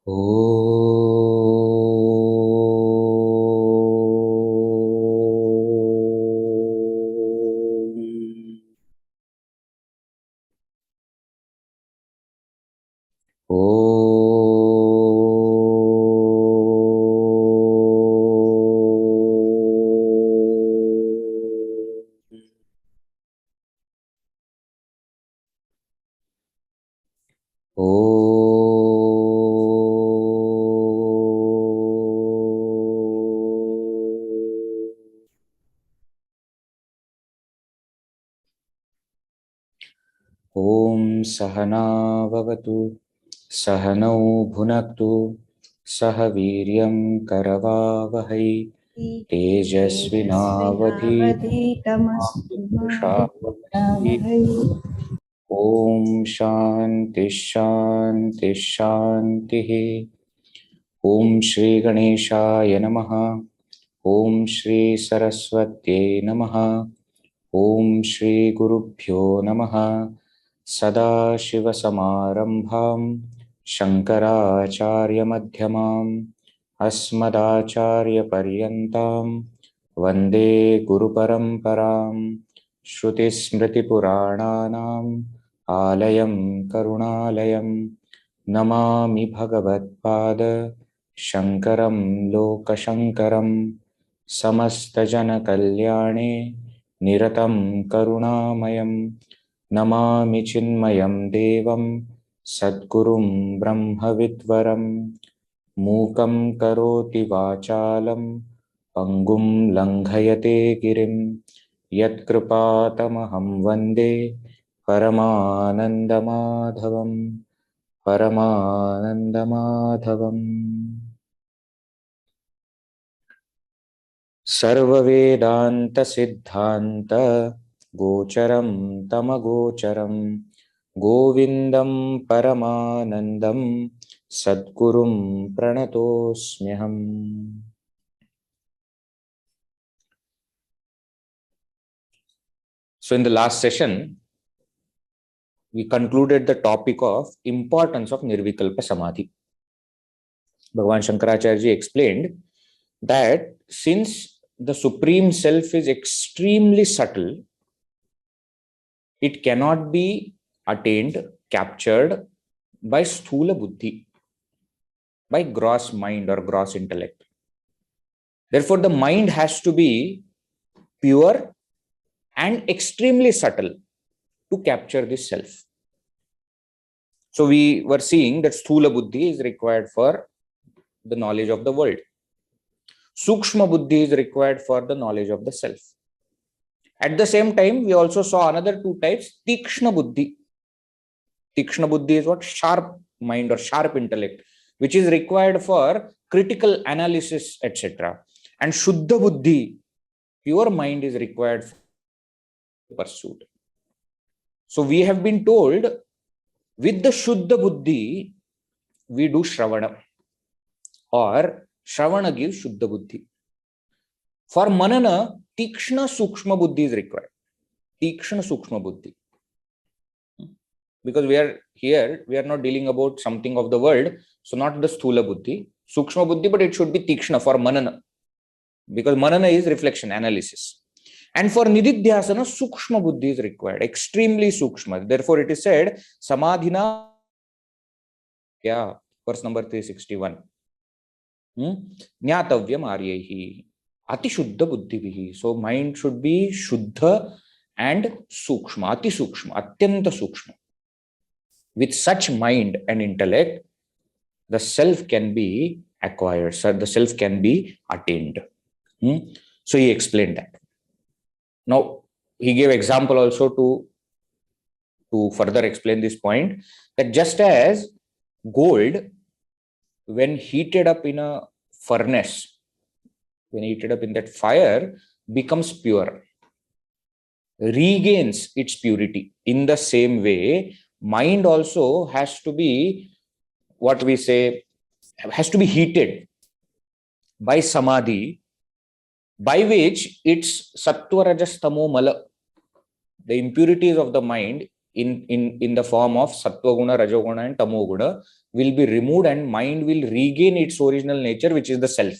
Om. Om Sahana Vavatu Sahanau Bhunaktu Sahaviryam Karavavahai Tejasvinavadhitamastu Om Shanti Shanti Shanti. Om Shri Ganeshaya Namaha. Om Shri Saraswatye Namaha. Om Shri Gurubhyo Namaha. Sada Shiva Samarambham Shankaracharya Madhyamam Asmadacharya Paryantam Vande Guru Paramparam Shruti Smriti Purananam Alayam Karunalayam Namami Bhagavatpada Shankaram Lokashankaram Samastajana Kalyane Niratam Karunamayam Namami Chinmayam Devam Sadgurum Brahmavidvaram Mukam Karoti Vachalam Pangum Langhayate Girim Yat Kripatamaham Vande Paramanandamadhavam Paramanandamadhavam. Sarva Vedanta Siddhanta Gocharam Tamagocharam Govindam Paramanandam Sadgurum Pranatosmyaham. So in the last session, we concluded the topic of importance of nirvikalpa samadhi. Bhagavan Shankaracharya ji explained that since the Supreme Self is extremely subtle, it cannot be attained, captured by sthula buddhi, by gross mind or gross intellect. Therefore, the mind has to be pure and extremely subtle to capture this self. So we were seeing that sthula buddhi is required for the knowledge of the world. Sukshma buddhi is required for the knowledge of the self. At the same time, we also saw another two types, tikshna buddhi. Tikshna buddhi is what? Sharp mind or sharp intellect, which is required for critical analysis, etc. And shuddha buddhi, pure mind, is required for pursuit. So we have been told with the shuddha buddhi, we do shravana, or shravana gives shuddha buddhi. For manana, tikshna sukshma buddhi is required. Tikshna sukshma buddhi. Because we are here, we are not dealing about something of the world, so not the sthula buddhi, sukshma buddhi, but it should be tikshna for manana. Because manana is reflection, analysis. And for nididhyasana, sukshma buddhi is required, extremely sukshma. Therefore, it is said, samadhina, verse number 361. Nyatavyam aryehi, ati shuddha buddhivihi. So, mind should be shuddha and sukshma, ati sukshma, atyanta sukshma. With such mind and intellect, the self can be acquired, so the self can be attained. So he explained that. Now, he gave example also to further explain this point, that just as gold, when heated up in a furnace, when heated up in that fire, becomes pure, regains its purity. In the same way, mind also has to be, what we say, has to be heated by samadhi, by which its sattva rajas tamo mala, the impurities of the mind, in the form of sattva guna, rajoguna and tamoguna will be removed, and mind will regain its original nature, which is the self.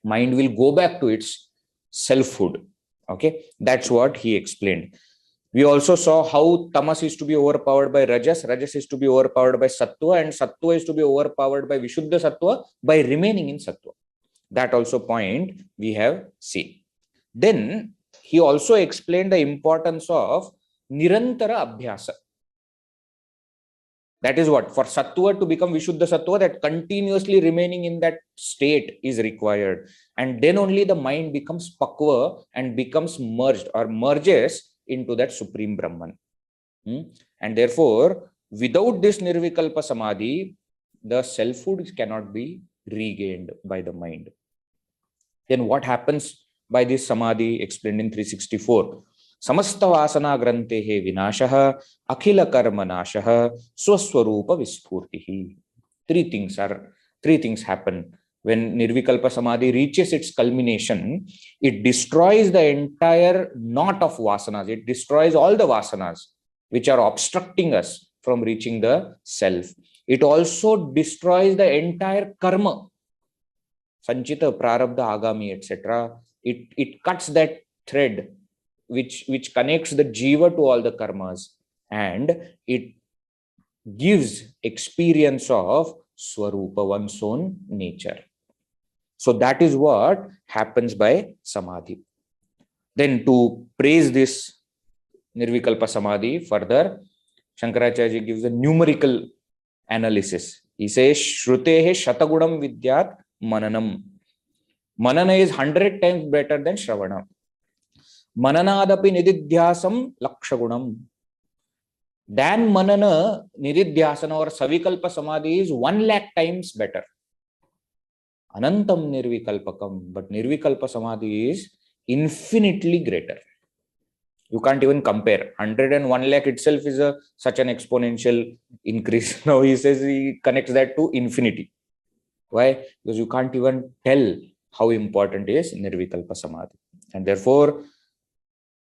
Mind will go back to its selfhood. Okay, that's what he explained. We also saw how tamas is to be overpowered by rajas, rajas is to be overpowered by sattva, and sattva is to be overpowered by vishuddha sattva by remaining in sattva. That also point we have seen. Then he also explained the importance of nirantara abhyasa. That is what, for sattva to become vishuddha sattva, that continuously remaining in that state is required. And then only the mind becomes pakva and becomes merged or merges into that supreme Brahman. And therefore, without this nirvikalpa samadhi, the selfhood cannot be regained by the mind. Then what happens by this samadhi? Explained in 364. Samasta vasana grantehe vinashah, akhila karma nashah, swaswarupa vispurtihi. Three things happen. When nirvikalpa samadhi reaches its culmination, it destroys the entire knot of vasanas. It destroys all the vasanas which are obstructing us from reaching the self. It also destroys the entire karma, sanchita, prarabdha, agami, etc. It cuts that thread which connects the jiva to all the karmas, and it gives experience of swarupa, one's own nature. So that is what happens by samadhi. Then to praise this nirvikalpa samadhi further, Shankaracharya gives a numerical analysis. He says, Shrutehe shatagunam vidyat mananam. Manana is 100 times better than Shravana. Mananadapi nididhyasam lakshagunam. Than manana, nididhyasana or savikalpa samadhi is 1 lakh times better. Anantam nirvikalpakam, but nirvikalpa samadhi is infinitely greater. You can't even compare. 101 lakh itself is such an exponential increase. Now he says he connects that to infinity. Why? Because you can't even tell how important is nirvikalpa samadhi. And therefore,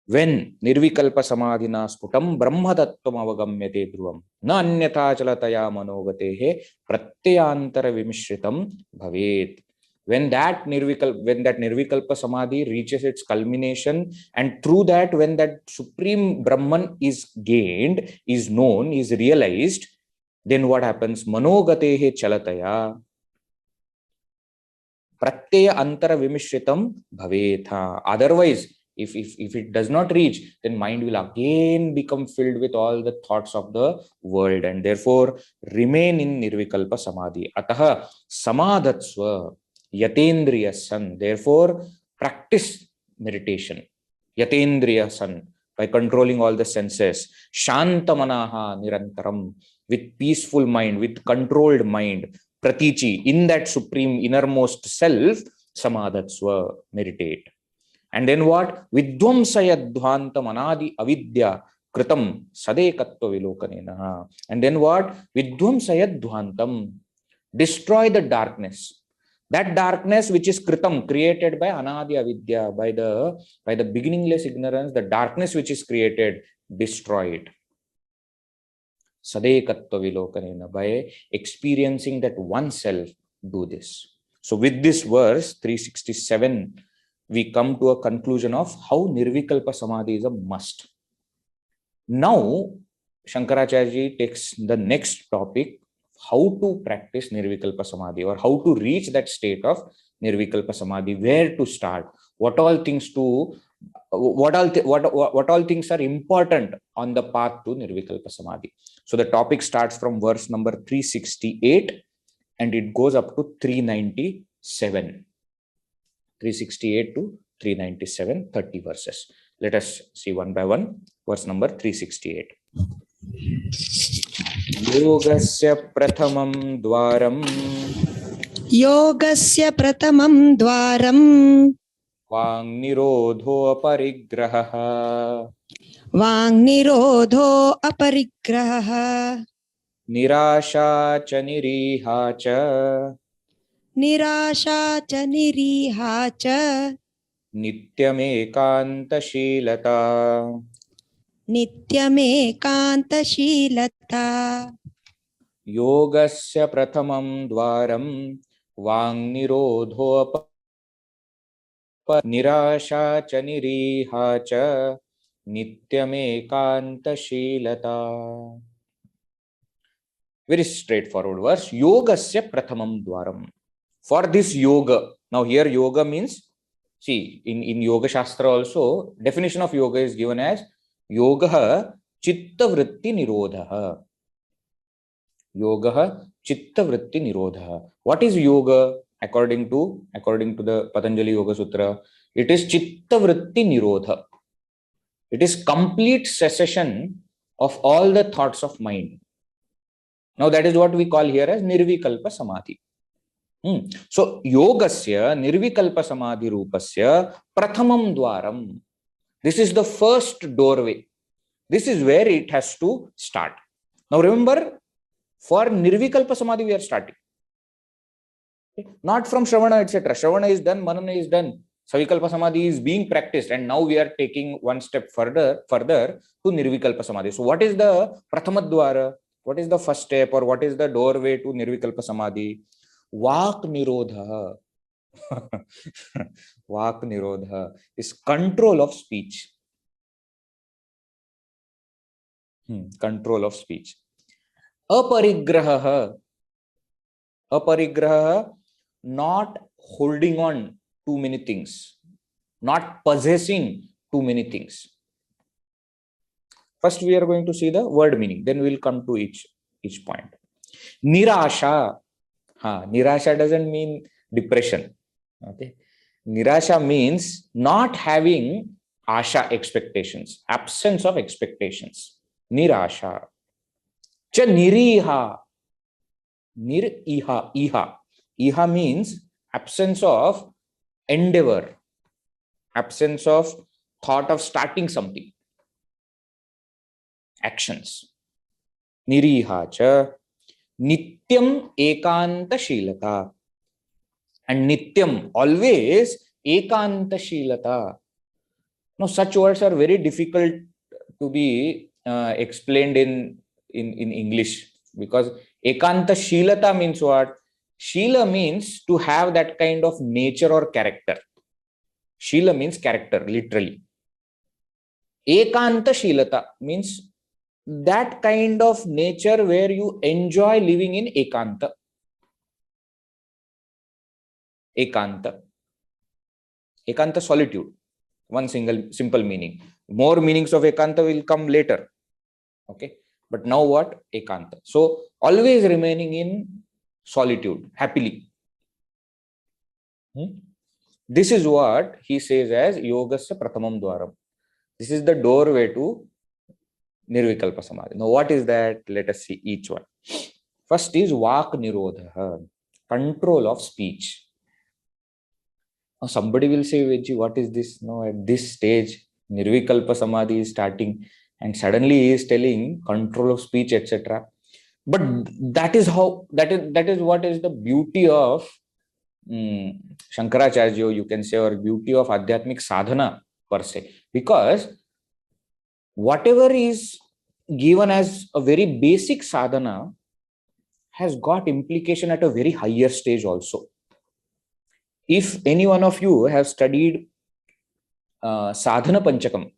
when nirvikalpa samadhina sputam brahmatattvam avagamyate dhruvam na anyatha chalataya manogatehe pratyantara vimishritam bhavet. When that nirvikalpa samadhi reaches its culmination, and through that, when that supreme Brahman is gained, is known, is realized, then what happens? Manogatehe chalataya pratyaya antara vimishritam bhavet. Otherwise, if it does not reach, then mind will again become filled with all the thoughts of the world, and therefore remain in nirvikalpa samadhi. Ataha samadhatsva yatendriya san. Therefore, practice meditation. Yatendriya san, by controlling all the senses. Shantamanaha nirantaram, with peaceful mind, with controlled mind. Pratichi, in that supreme innermost self, samadhatsva, meditate. And then what? Vidvamsayadhvantam anadi avidya kritam sadekatva vilokanena. And then what? Vidvamsayadhvantam, destroy the darkness. That darkness which is kritam, created by anadi avidya, by the beginningless ignorance, the darkness which is created, destroy it. Sadekatva vilokanena, by experiencing that oneself, do this. So with this verse 367, we come to a conclusion of how nirvikalpa samadhi is a must. Now, Shankaracharya takes the next topic, how to practice nirvikalpa samadhi, or how to reach that state of nirvikalpa samadhi, where to start, what all things are important on the path to nirvikalpa samadhi. So the topic starts from verse number 368 and it goes up to 397. 368 to 397, 30 verses. Let us see one by one. Verse number 368. Yogasya prathamam dvaram. Yogasya prathamam dvaram. Vāṅnirodho'parigrahaḥ. Vāṅnirodho'parigrahaḥ. nirāśā ca nirīhā ca. nirāśā ca nirīhā ca. nityamekāntaśīlatā. nityamekāntasīlatā. Yogasya prathamam dvaram vāṅnirodho'parigrahaḥ nirāśā ca nirīhā ca nityamekāntasīlatā. Very straightforward verse. Yogasya prathamam dvaram. For this yoga, now here yoga means, see, in yoga shastra also, definition of yoga is given as yoga chitta vritti nirodha. Yoga chitta vritti nirodha. What is yoga? According to the Patanjali Yoga Sutra, it is chitta vritti nirodha. It is complete cessation of all the thoughts of mind. Now that is what we call here as nirvikalpa samadhi. So yogasya nirvikalpa samadhi rupasya prathamam dvaram. This is the first doorway. This is where it has to start. Now remember, for nirvikalpa samadhi we are starting. Not from shravana, etc. Shravana is done, manana is done. Savikalpa samadhi is being practiced, and now we are taking one step further to nirvikalpa samadhi. So what is the prathamadvāraṃ? What is the first step, or what is the doorway to nirvikalpa samadhi? Vācaṃ. Vācaṃ is control of speech. Control of speech. Aparigrahaḥ. Aparigrahaḥ, not holding on too many things, not possessing too many things. First, we are going to see the word meaning, then we will come to each point. Nirāśā. Nirāśā doesn't mean depression. Okay. Nirāśā means not having āśā, expectations, absence of expectations. Nirāśā. Cha nirīhā. Nirīhā. Iha means absence of endeavor, absence of thought of starting something. Actions. Nirīhā cha nityamekāntaśīlatā. And nityam, always, ekāntasthitirindriyoparamaṇe. Now, such words are very difficult to be explained in English, because ekāntasthitirindriyoparamaṇe means what? Shila means to have that kind of nature or character. Shila means character, literally. Ekāntasthitirindriyoparamaṇe means that kind of nature where you enjoy living in ekanta. Ekanta. Ekanta, solitude. One simple meaning. More meanings of ekanta will come later. Okay. But now what? Ekanta. So always remaining in solitude, happily. This is what he says as yogasya prathamam dvaram. This is the doorway to nirvikalpa samadhi. Now what is that? Let us see each one. First is vācaṃ, control of speech. Now somebody will say, Veji, what is this? No, at this stage, nirvikalpa samadhi is starting, and suddenly he is telling control of speech, etc. But that is how, that is what is the beauty of Shankaracharya, you can say, or beauty of Adhyatmic sadhana per se. Because whatever is given as a very basic sadhana has got implication at a very higher stage also. If any one of you have studied Sadhana Panchakam,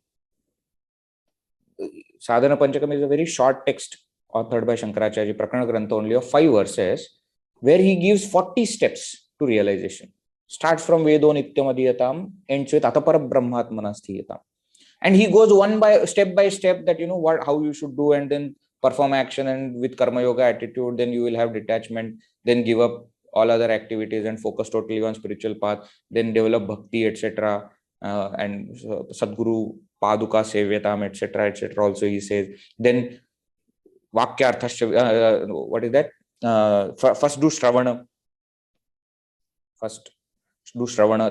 Sadhana Panchakam is a very short text authored by Shankaracharya, Prakarana Grantha, only of 5 verses, where he gives 40 steps to realization. Starts from Vedo Nityamadhiyatam, ends with Atapara Brahmatmanasthiyata. And he goes step by step that, how you should do, and then perform action, and with karma yoga attitude, then you will have detachment, then give up all other activities and focus totally on spiritual path, then develop bhakti, etc. And Sadguru Paduka Sevyatam, etc. Also he says, then Vakyarthasya, what is that? First do Shravana.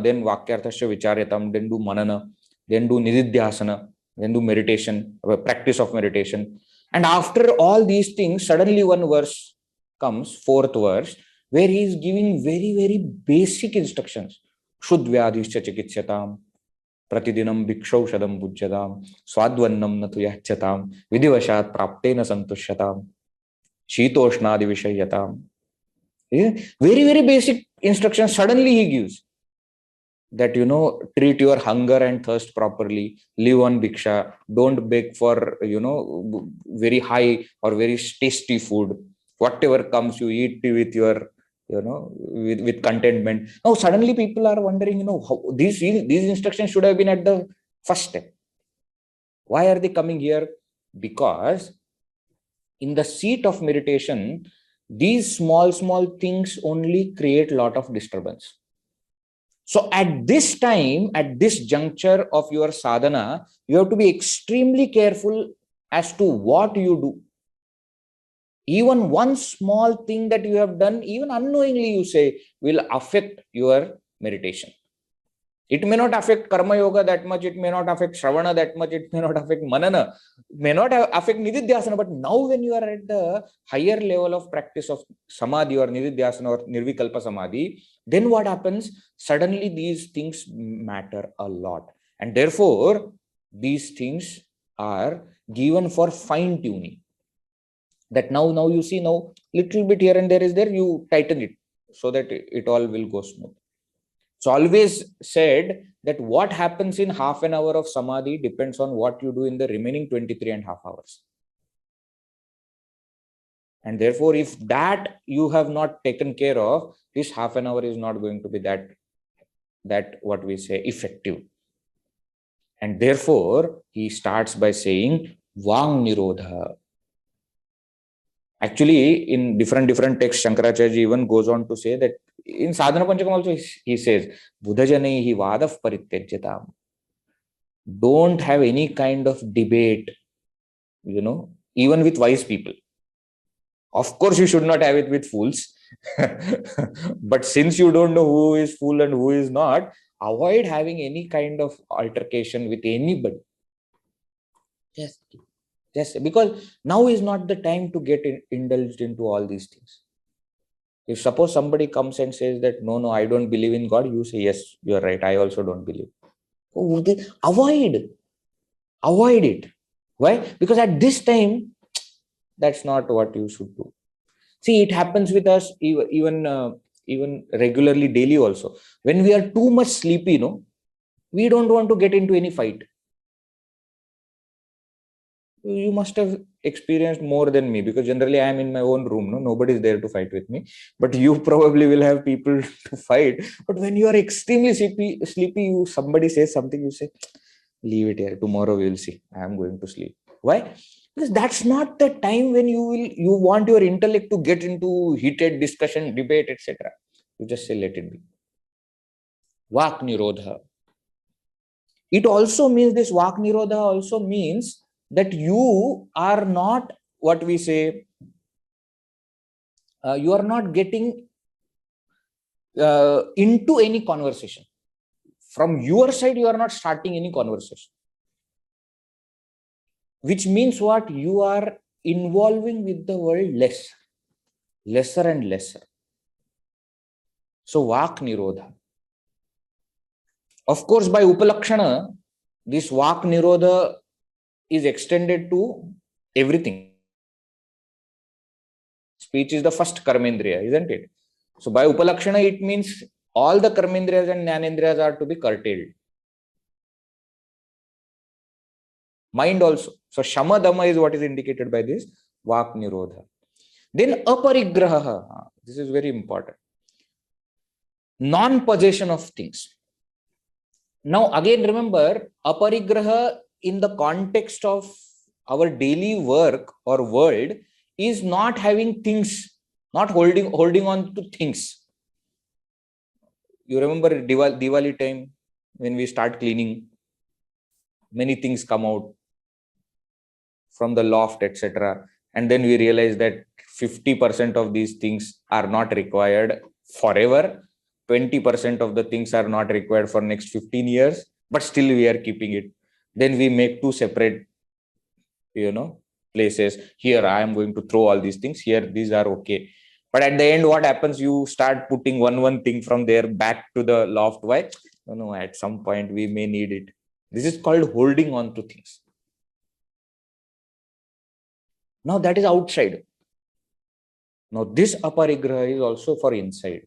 Then Vakyarthasya Vicharyatam, then do Manana, then do Nididhyasana, then do meditation, practice of meditation. And after all these things, suddenly one verse comes, 4th verse, where he is giving very, very basic instructions. Shuddhyadhischa chikitsyatam, pratidinam bhikshaushadam bhujyadam, swadvannam natu yachatam, vidivashat praptena santushyatam, shitoshnadi vishayatam. Very, very basic instructions suddenly he gives. That, treat your hunger and thirst properly, live on bhiksha, don't beg for, very high or very tasty food. Whatever comes, you eat with your, with contentment. Now, suddenly people are wondering, how these instructions should have been at the first step. Why are they coming here? Because in the seat of meditation, these small things only create a lot of disturbance. So at this time, at this juncture of your sadhana, you have to be extremely careful as to what you do. Even one small thing that you have done, even unknowingly you say, will affect your meditation. It may not affect karma yoga that much, it may not affect shravana that much, it may not affect manana, may not affect nididhyasana, but now when you are at the higher level of practice of samadhi or nididhyasana or nirvikalpa samadhi, then what happens? Suddenly these things matter a lot. And therefore, these things are given for fine tuning. That now you see, now little bit here and there is there, you tighten it so that it all will go smooth. So always said that what happens in half an hour of samadhi depends on what you do in the remaining 23.5 hours. And therefore, if that you have not taken care of, this half an hour is not going to be that what we say effective. And therefore, he starts by saying vāṅnirodha. Actually, in different texts, Shankaracharya even goes on to say that in Sadhana Panchakam also he says, buddhajanaihi vādav parityajyatam. Don't have any kind of debate, even with wise people. Of course, you should not have it with fools. But since you don't know who is fool and who is not, avoid having any kind of altercation with anybody. Just because now is not the time to get indulged into all these things. If suppose somebody comes and says that, no, I don't believe in God, you say, yes, you're right, I also don't believe. Avoid it. Why? Because at this time, that's not what you should do. See, it happens with us even regularly, daily also. When we are too much sleepy, we don't want to get into any fight. You must have experienced more than me, because generally I am in my own room. Nobody is there to fight with me. But you probably will have people to fight. But when you are extremely sleepy, somebody says something, you say, leave it here. Tomorrow we will see. I am going to sleep. Why? Because that's not the time when you want your intellect to get into heated discussion, debate, etc. You just say, let it be. Vācaṃ. It also means, this vācaṃ also means that you are not, what we say, you are not getting into any conversation. From your side, you are not starting any conversation. Which means what? You are involving with the world lesser and lesser. So, vācaṃ. Of course, by upalakshana, this vācaṃ is extended to everything. Speech is the first karmendriya, isn't it? So by upalakshana, it means all the karmendriyas and jnanendriyas are to be curtailed. Mind also. So shamadama is what is indicated by this vācaṃ. Then aparigrahaḥ. This is very important. Non-possession of things. Now again, remember, aparigrahaḥ in the context of our daily work or world is not having things, not holding on to things. You remember Diwali time when we start cleaning, many things come out from the loft, etc. And then we realize that 50% of these things are not required forever. 20% of the things are not required for next 15 years, but still we are keeping it. Then we make two separate, places. Here I am going to throw all these things. Here these are okay. But at the end, what happens? You start putting one thing from there back to the loft. Why? No, at some point we may need it. This is called holding on to things. Now that is outside. Now this aparigraha is also for inside.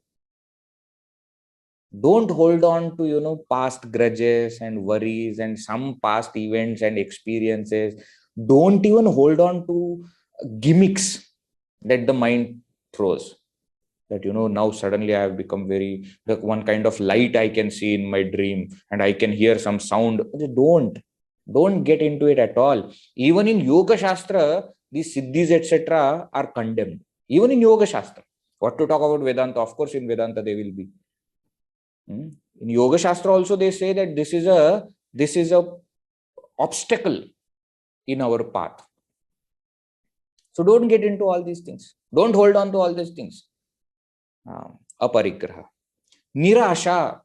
Don't hold on to, past grudges and worries and some past events and experiences. Don't even hold on to gimmicks that the mind throws. That, now suddenly I have become very, like one kind of light I can see in my dream and I can hear some sound. Don't get into it at all. Even in Yoga Shastra, these siddhis, etc. are condemned. Even in Yoga Shastra. What to talk about Vedanta? Of course, in Vedanta they will be. In Yoga Shastra also they say that this is a obstacle in our path. So don't get into all these things. Don't hold on to all these things. Aparigraha. Nirāśā,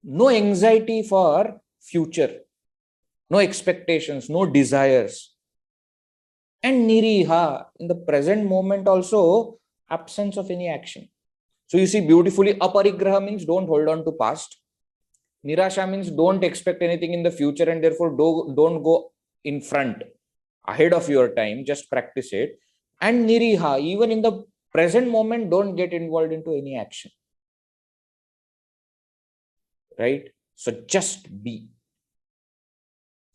no anxiety for future, no expectations, no desires. And nirīhā, in the present moment also, absence of any action. So you see beautifully, aparigraha means don't hold on to past. Nirāśā means don't expect anything in the future and therefore don't go in front, ahead of your time, just practice it. And nirīhā, even in the present moment, don't get involved into any action. Right? So just be.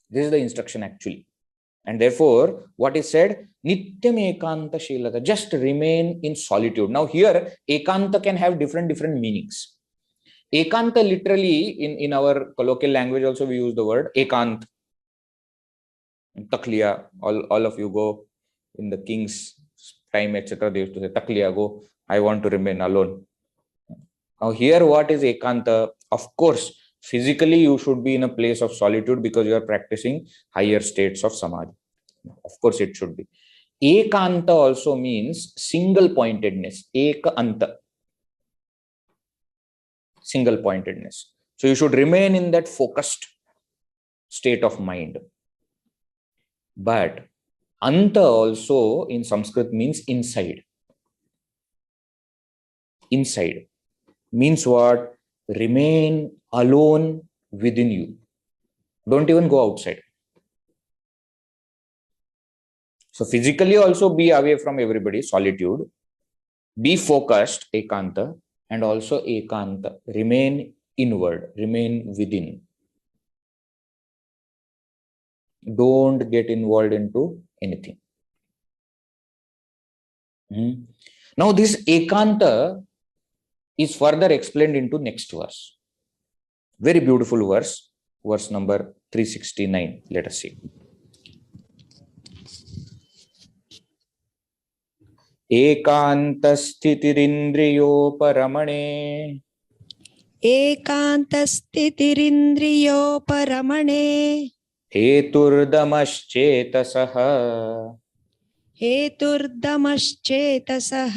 This is the instruction actually. And therefore, what is said? Nityamekāntaśīlatā, just remain in solitude. Now here, ekanta can have different meanings. Ekanta literally, in our colloquial language also we use the word ekānt. Takliya, all of you go in the king's time, etc. They used to say, Takliya, go, I want to remain alone. Now here, what is ekanta? Of course, physically you should be in a place of solitude because you are practicing higher states of samadhi. Of course, it should be. Ekanta also means single pointedness. Ekanta. Single pointedness. So you should remain in that focused state of mind. But anta also in Sanskrit means inside. Inside means what? Remain alone within you. Don't even go outside. So physically also be away from everybody, solitude. Be focused, ekanta, and also ekanta. Remain inward, remain within. Don't get involved into anything. Now this ekanta is further explained into next verse. Very beautiful verse, verse number 369. Let us see. ekāntasthitirindriyoparamaṇe ekāntasthitirindriyoparamaṇe henurdamaścetasaḥ henurdamaścetasaḥ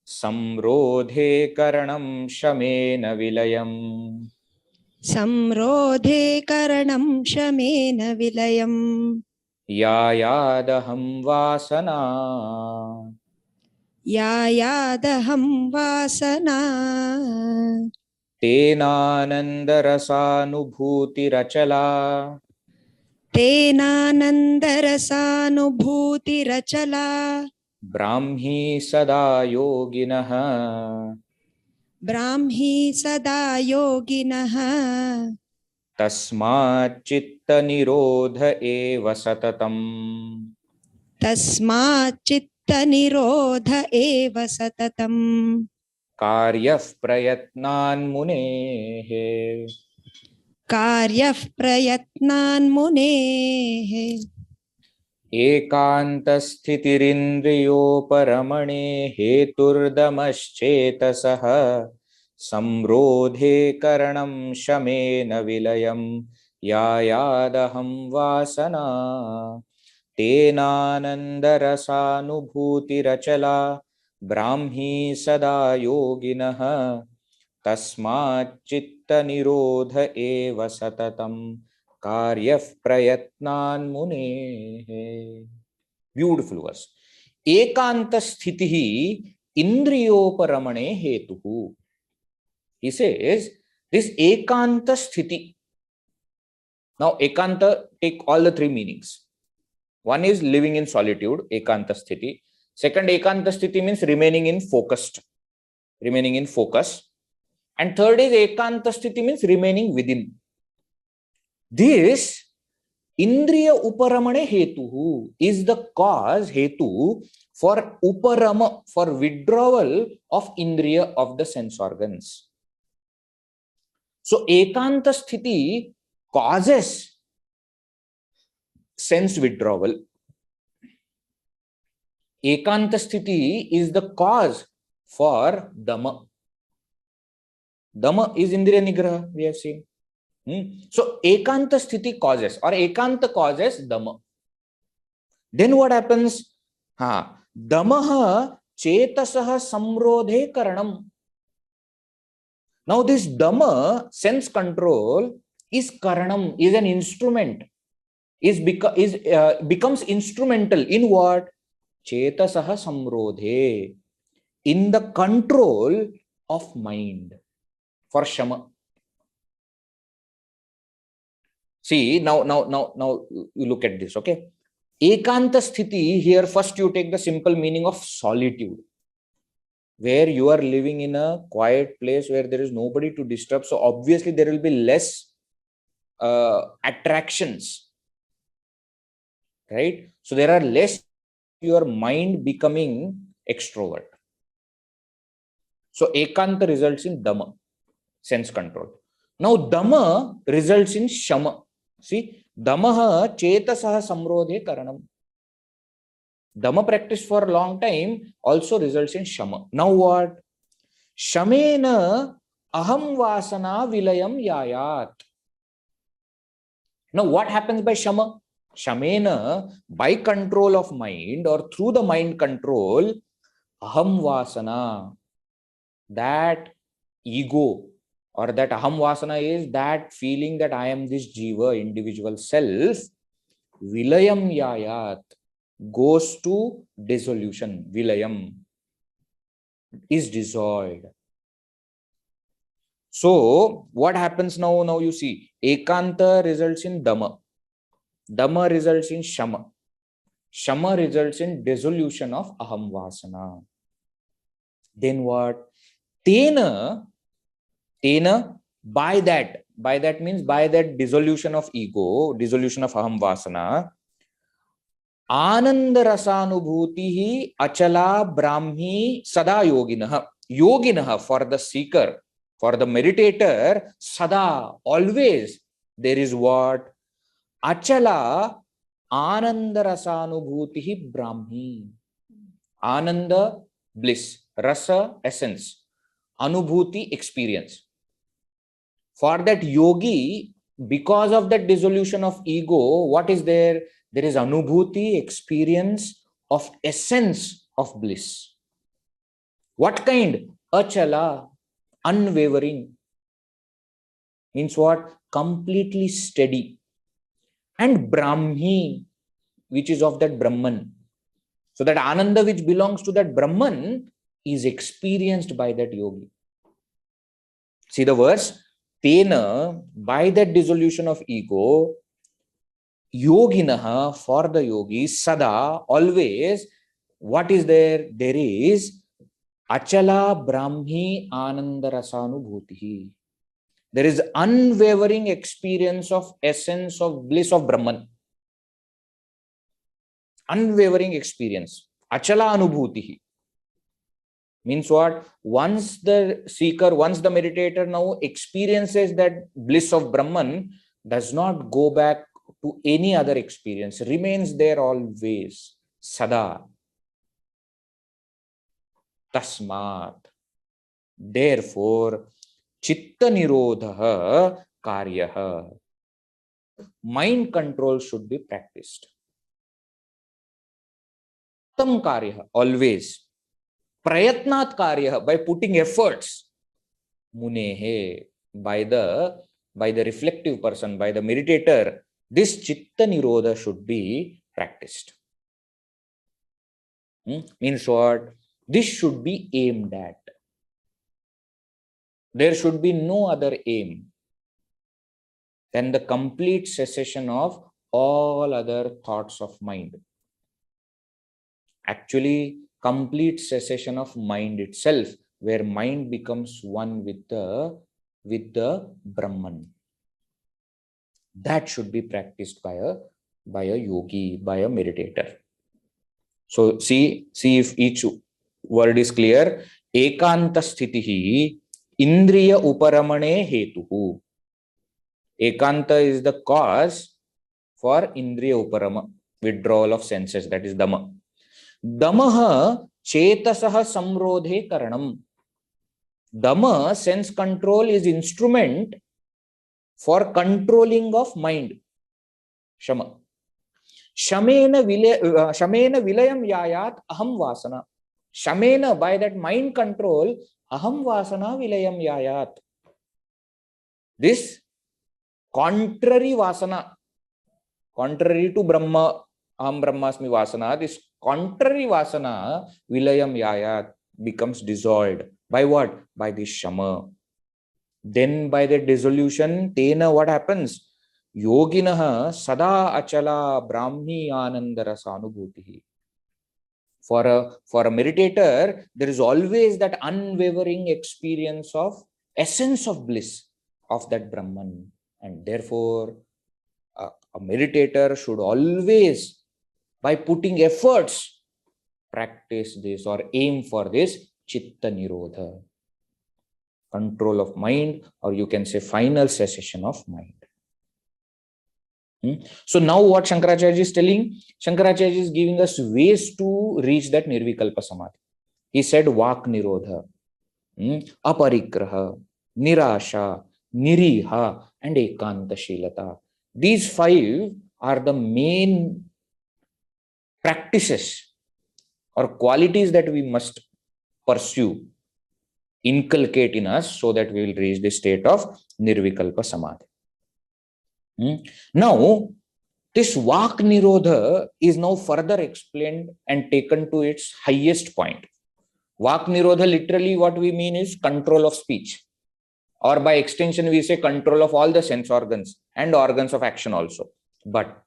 saṃrodhe karaṇaṃ śamena vilayaṃ saṃrodhe karaṇaṃ śamena vilayaṃ yāyādahaṃvāsanā yāyādahaṃvāsanā tenānandarasānubhūtiracalā tenānandarasānubhūtiracalā brāhmī sadā yoginaḥ brāhmī sadā yoginaḥ tasmāccittanirodha eva satataṃ tasmāccittanirodha eva satataṃ kāryaḥ prayatnān muneḥ kāryaḥ ekāntasthitirindriyoparamaṇe henurdamaścetasaḥ saṃrodhe karaṇaṃ śamena vilayaṃ yāyādahaṃvāsanā tenānandarasānubhūtiracalā brāhmī sadā yoginaḥ tasmāccittanirodha eva satataṃ kāryaḥ prayatnān muneḥ. Beautiful verse. Ekāntasthitir indriyoparamaṇe hetuhu. He says, this ekāntasthiti, Now, ekanta take all the three meanings. One is living in solitude, ekāntasthiti. Second, ekāntasthiti means remaining in focus. And third is ekāntasthiti means remaining within. This indriya uparamane hetuhu is the cause, hetu, for uparama, for withdrawal of indriya, of the sense organs. So ekāntasthiti causes sense withdrawal. Ekāntasthiti is the cause for dhamma. Dhamma is indriya nigraha, we have seen. So ekāntasthiti causes, or ekanta causes dhamma. Then what happens? Dhammaha chetasaha saṃrodhe karaṇaṃ. Now this dhamma, sense control, is karaṇaṃ, is an instrument, becomes instrumental in what? Chetasaha saṃrodhe, in the control of mind, for shama. See, now you look at this, okay? Ekāntasthiti, here first you take the simple meaning of solitude, where you are living in a quiet place where there is nobody to disturb. So obviously there will be less attractions, right? So there are less, your mind becoming extrovert. So ekanta results in dhamma, sense control. Now dhamma results in shama. See, dhammaha chetasaha saṃrodhe karaṇaṃ. Dhamma practice for a long time also results in shama. Now what? Śamena ahaṃvāsanā vilayaṃ yāyāt. Now what happens by shama? Śamena, by control of mind or through the mind control, ahaṃvāsanā, that ego, or that ahaṃvāsanā is that feeling that I am this jiva, individual self, vilayaṃ yāyāt, goes to dissolution. Vilayaṃ is dissolved. So what happens now? Now you see, ekanta results in dhamma. Dhamma results in shama. Shama results in dissolution of ahaṃvāsanā. Then what? Tena, by that means by that dissolution of ego, dissolution of ahaṃvāsanā, ānandarasānubhūtiracalā achala brāhmī sadā yoginaḥ, for the seeker, for the meditator, sada, always there is what? Achala ānandarasānubhūtiracalā brāhmī. Ananda, bliss. Rasa, essence. Anubhuti, experience. For that yogi, because of that dissolution of ego, what is there? There is anubhuti, experience of essence of bliss. What kind? Achala, unwavering. Means what? Completely steady. And brāhmī, which is of that Brahman. So that Ananda which belongs to that Brahman is experienced by that yogi. See the verse? Tena, by that dissolution of ego, yoginaḥ, for the yogi, sada, always, what is there? There is achala brāhmī ānandarasānubhūtihi. There is unwavering experience of essence of bliss of Brahman. Unwavering experience. Achala anubhutihi. Means what? Once the seeker, once the meditator now experiences that bliss of Brahman, does not go back to any other experience, remains there always. Sada. Tasmāt. Therefore, cittanirodha kāryaḥ. Mind control should be practiced. Kāryaḥ, always. Prayatnāt kāryaḥ, by putting efforts. Muneḥ, by the reflective person, by the meditator, this cittanirodha should be practiced. Means what? This should be aimed at. There should be no other aim. then the complete cessation of all other thoughts of mind. Actually, complete cessation of mind itself, where mind becomes one with the Brahman. That should be practiced by a yogi, by a meditator. So see if each word is clear. ekāntasthitirindriyoparamaṇe hetuhu. Ekanta is the cause for indriyoparama, withdrawal of senses, that is dhamma. Dhammaha chetasaḥ saṃrodhe karaṇaṃ. Dhamma, sense control, is instrument for controlling of mind. Shama. śamena vilayaṃ yāyādahaṃvāsanā. Śamena, by that mind control, ahaṃvāsanā vilayaṃ yāyāt. This contrary vasana, contrary to Brahma, aham brahmasmi vasana, this contrary vasana, vilayaṃ yāyāt, becomes dissolved. By what? By this shama. Then by the dissolution, tena, what happens? Yoginaḥ sadā acala brāhmī anandarasānubhūtiracalā. For a meditator, there is always that unwavering experience of essence of bliss of that Brahman. And therefore, a meditator should always, by putting efforts, practice this or aim for this cittanirodha, control of mind, or you can say final cessation of mind. So now what Shankaracharya is telling? Shankaracharya is giving us ways to reach that nirvikalpa samadhi. He said vācaṃ, aparigraha, nirāśā, nirīhā, and ekāntasthitirindriyoparamaṇe. These 5 are the main practices or qualities that we must pursue, inculcate in us, so that we will reach the state of nirvikalpa samadhi. Now, this vācaṃ is now further explained and taken to its highest point. Vācaṃ literally what we mean is control of speech, or by extension we say control of all the sense organs and organs of action also. But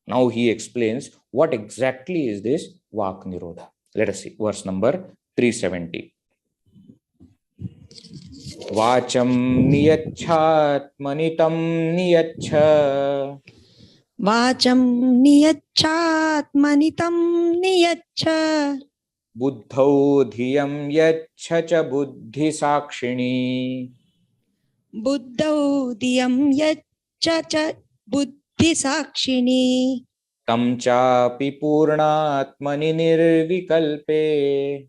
now he explains what exactly is this vācaṃ. Let us see verse number 370. vācaṃ niyacchātmani tam niyaccha. vācaṃ niyacchātmani tam niyaccha. buddhau dhiyam yaccha cha buddhi sakshini. buddhau dhiyam yaccha cha buddhi sakshini. tam chapi purnātmani nirvikalpe.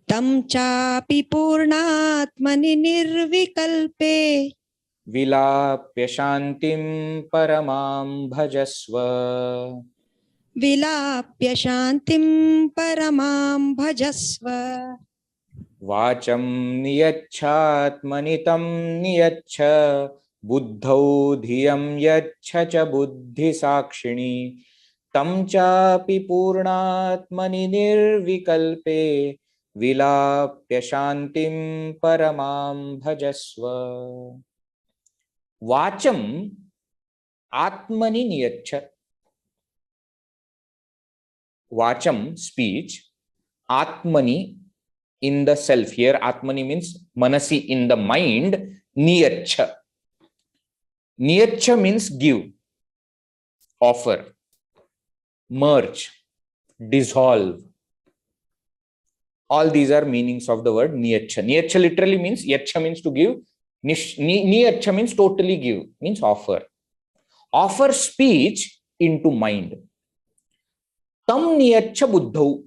tam chapi purnātmani nirvikalpe. vilāpya shantim paramāṃ bhajasva. vilāpya shantim paramāṃ bhajasva. vācaṃ niyacchātmani tam niyaccha. buddhau dhiyam yaccha cha buddhi sakshini. tam chapi purnātmani nirvikalpe. vilāpya shantim paramāṃ bhajasva. vācaṃ atmani niyaccha. Vācaṃ, speech, atmani, in the self. Here atmani means manasi, in the mind. Niyaccha. Niyaccha means give, offer, merge, dissolve. All these are meanings of the word niyaccha. Niyaccha literally means, yaccha means to give, niyaccha means totally give, means offer. Offer speech into mind. Tam niyaccha buddhau.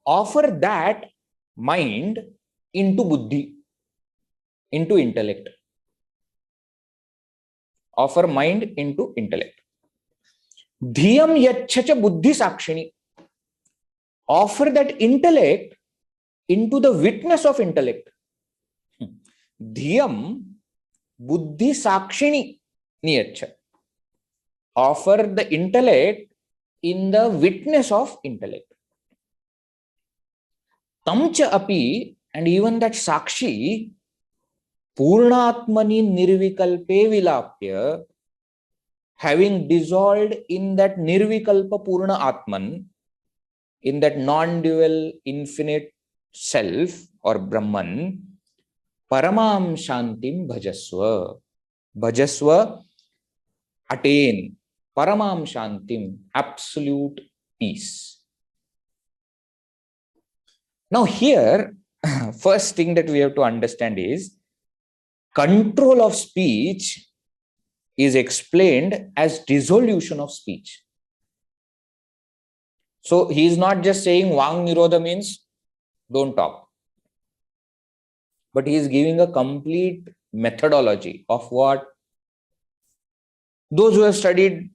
Offer that mind into buddhi, into intellect. Offer mind into intellect. Dhiyam yaccha cha buddhi sakshini. Offer that intellect into the witness of intellect. Dhiyam buddhi sakshini niyaccha. Offer the intellect in the witness of intellect. Tamcha api, and even that sakshi, Purnatmani nirvikalpe vilapya, having dissolved in that nirvikalpa Purna Atman, in that non-dual infinite self or Brahman, paramam shantim bhajasva. Bhajasva, attain. Paramam shantim, absolute peace. Now here, first thing that we have to understand is control of speech is explained as dissolution of speech. So he is not just saying vāṅnirodha means don't talk, but he is giving a complete methodology of what those who have studied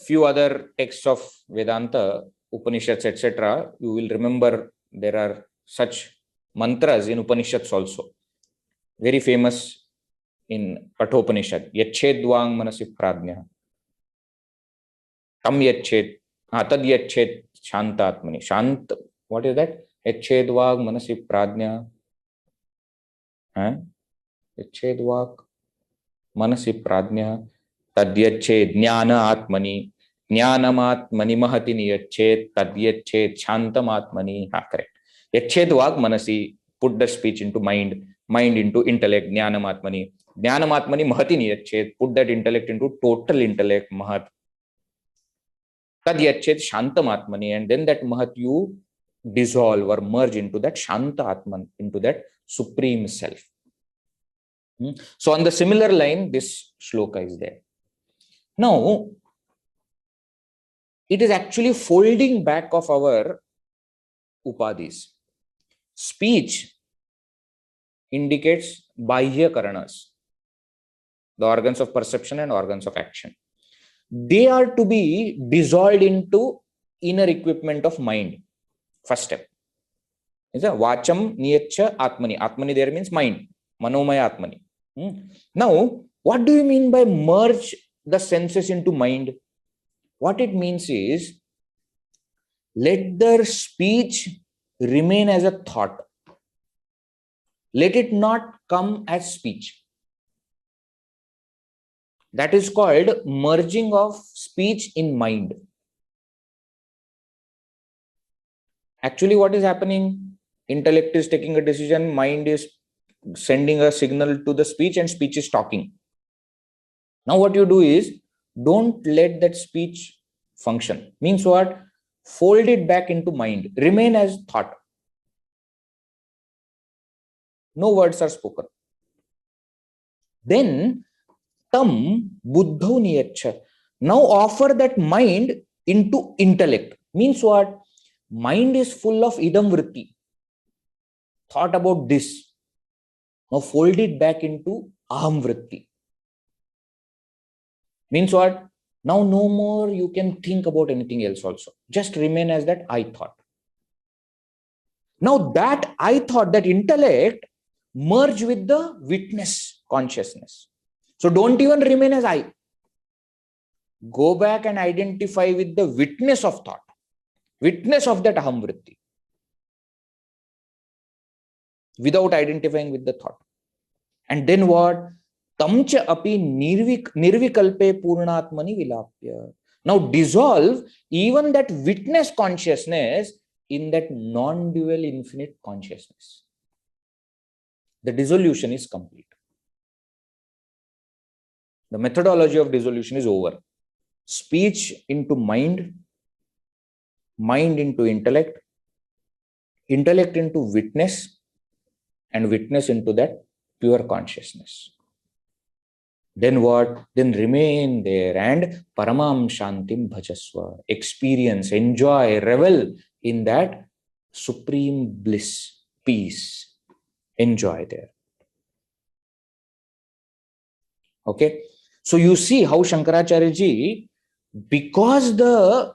few other texts of Vedanta, Upanishads, etc., you will remember there are such mantras in Upanishads also. Very famous in Kathopanishad. Yachedvāṅ manasi prajñah. Tam yached. Tad yached shantatmani. Shant. What is that? Yachedvāṅ manasi prajñah. Yachedvāṅ manasi prajñah. Tadyached jnana atmani, jnanamatmani mahati niyached, tadyached shantamatmani. Correct. Yached vāk manasi, put the speech into mind, mind into intellect, jnanamatmani. Jnanamatmani mahati niyached, put that intellect into total intellect, mahat. Tadyached shantamatmani, and then that mahat you dissolve or merge into that shanta atman, into that supreme self. So on the similar line, this shloka is there. Now, it is actually folding back of our upadhis. Speech indicates bahya karanas, the organs of perception and organs of action. They are to be dissolved into inner equipment of mind. First step is a vācaṃ niyaccha atmani. Atmani there means mind, manomaya atmani. Now, what do you mean by merge the senses into mind? What it means is, let their speech remain as a thought. Let it not come as speech. That is called merging of speech in mind. Actually, what is happening? Intellect is taking a decision, mind is sending a signal to the speech, and speech is talking. Now what you do is, don't let that speech function. Means what? Fold it back into mind. Remain as thought. No words are spoken. Then, tam buddhau niyaccha. Now offer that mind into intellect. Means what? Mind is full of idam vritti. Thought about this. Now fold it back into aham vritti. Means what? Now no more you can think about anything else also. Just remain as that I thought. Now that I thought, that intellect, merge with the witness consciousness. So don't even remain as I. Go back and identify with the witness of thought. Witness of that aham vritti. Without identifying with the thought. And then what? Tamcha api nirvikalpe purnatmani vilapya. Now dissolve even that witness consciousness in that non-dual infinite consciousness. The dissolution is complete. The methodology of dissolution is over. Speech into mind, mind into intellect, intellect into witness, and witness into that pure consciousness. Then what? Then remain there and paramam shantim bhajasva. Experience, enjoy, revel in that supreme bliss, peace. Enjoy there. Okay. So you see how Shankaracharya ji, because the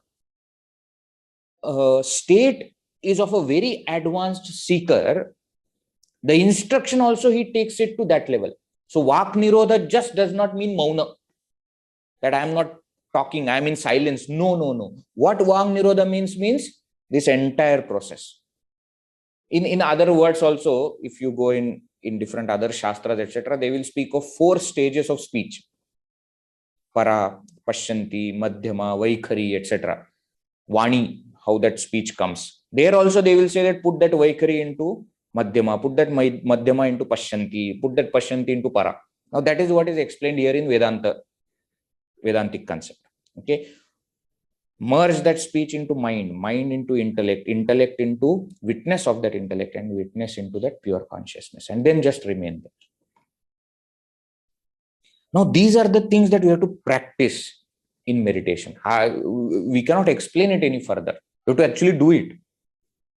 state is of a very advanced seeker, the instruction also he takes it to that level. So vācaṃ just does not mean mauna, that I am not talking, I am in silence. No, no, no. What vācaṃ means this entire process. In other words also, if you go in in different other shastras, etc., they will speak of 4 stages of speech. Para, Pashyanti, Madhyama, Vaikhari, etc. Vāణī, how that speech comes. There also they will say that put that Vaikhari into Madhyama, put that Madhyama into Pashyanti, put that Pashyanti into Para. Now that is what is explained here in Vedantic concept. Okay. Merge that speech into mind, mind into intellect, intellect into witness of that intellect, and witness into that pure consciousness, and then just remain there. Now, these are the things that we have to practice in meditation. We cannot explain it any further. You have to actually do it.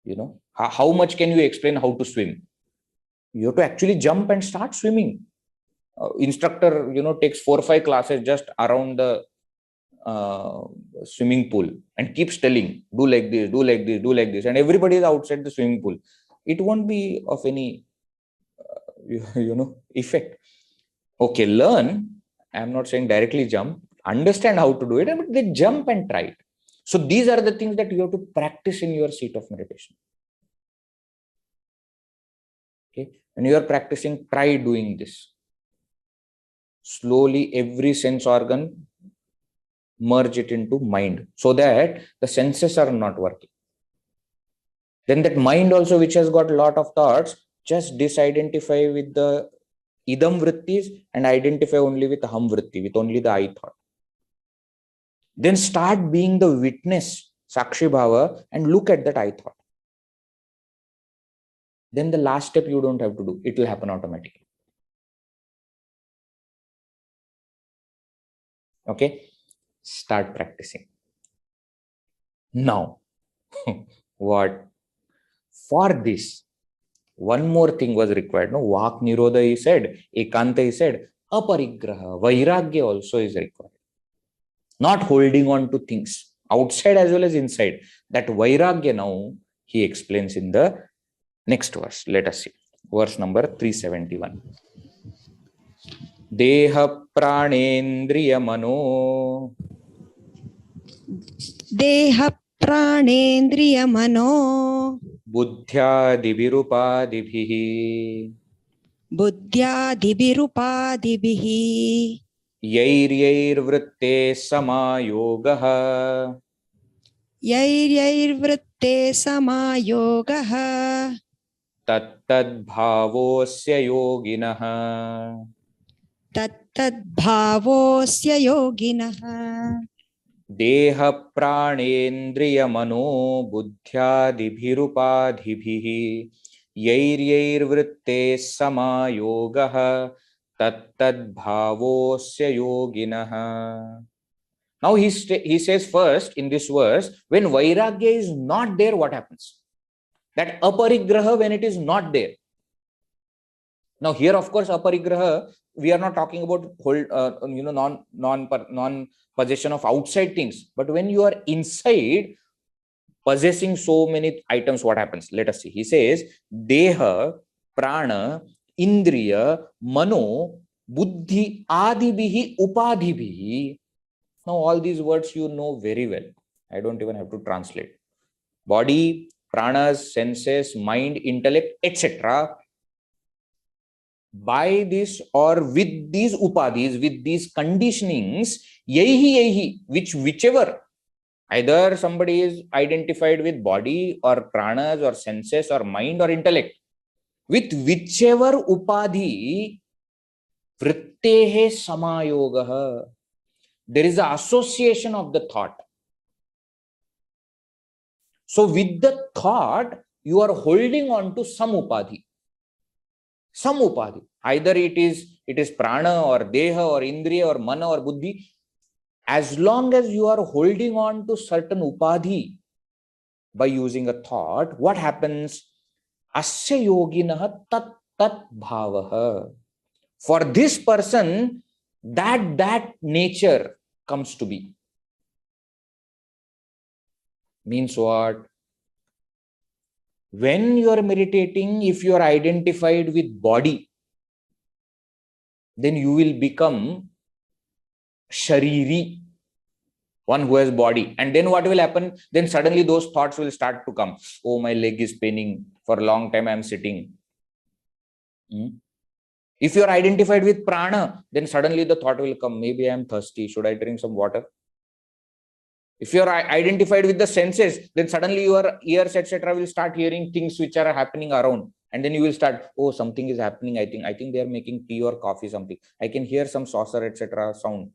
You know, how much can you explain how to swim? You have to actually jump and start swimming. Instructor, you know, takes 4 or 5 classes just around the swimming pool and keeps telling, do like this, do like this, do like this, and everybody is outside the swimming pool. It won't be of any effect. Okay, learn. I'm not saying directly jump. Understand how to do it, but then jump and try it. So these are the things that you have to practice in your seat of meditation. Okay, when you are practicing, try doing this. Slowly, every sense organ, merge it into mind so that the senses are not working. Then that mind also, which has got a lot of thoughts, just disidentify with the idam vrittis and identify only with aham vritti, with only the I thought. Then start being the witness, sakshi bhava, and look at that I thought. Then the last step you don't have to do. It will happen automatically. Okay? Start practicing. Now, what? For this, one more thing was required. No, vācaṃ he said, ekānta he said, aparigraha, vairagya also is required. Not holding on to things outside as well as inside. That vairagya now he explains in the next verse. Let us see. Verse number 371. Deha pranendriya mano. Deha pranendriya mano. Buddhyādibhirupādibhihi. Buddhyādibhirupādibhihi. Yairyairvṛtteḥsamāyogaḥ. Yairyairvṛtteḥsamāyogaḥ. Tattadbhāvo'sya yoginaḥ. Tattadbhāvo'sya yoginaḥ. Deha pranendriya mano buddhyādibhirupādibhihi. Yairyairvṛtteḥsamāyogaḥ. Tattadbhāvo'sya yoginaḥ. Now he says first in this verse, when vairagya is not there, what happens? That aparigraha, when it is not there. Now here, of course, aparigraha, we are not talking about non-possession of outside things. But when you are inside, possessing so many items, what happens? Let us see. He says, Deha, Prana, Indriya, Mano, Buddhi, Adibihi, Upadhibihi. Now all these words you know very well. I don't even have to translate. Body, pranas, senses, mind, intellect, etc. By this or with these upadhis, with these conditionings, whichever, either somebody is identified with body or pranas or senses or mind or intellect, with whichever upadhi, vrittehe samayogaha, there is an association of the thought. So with the thought, you are holding on to some upadhi. Some upadhi. Either it is prana or deha or indriya or mana or buddhi. As long as you are holding on to certain upadhi by using a thought, what happens? Asya yoginah tat bhavaha. For this person, that nature comes to be. Means what? When you are meditating, if you are identified with body, then you will become shariri, one who has body. And then what will happen? Then suddenly those thoughts will start to come. Oh, my leg is paining. For a long time I am sitting. If you are identified with prana, then suddenly the thought will come, maybe I am thirsty, should I drink some water? If you are identified with the senses, then suddenly your ears, etc., will start hearing things which are happening around. And then you will start, oh, something is happening. I think they are making tea or coffee, something. I can hear some saucer, etc. sound.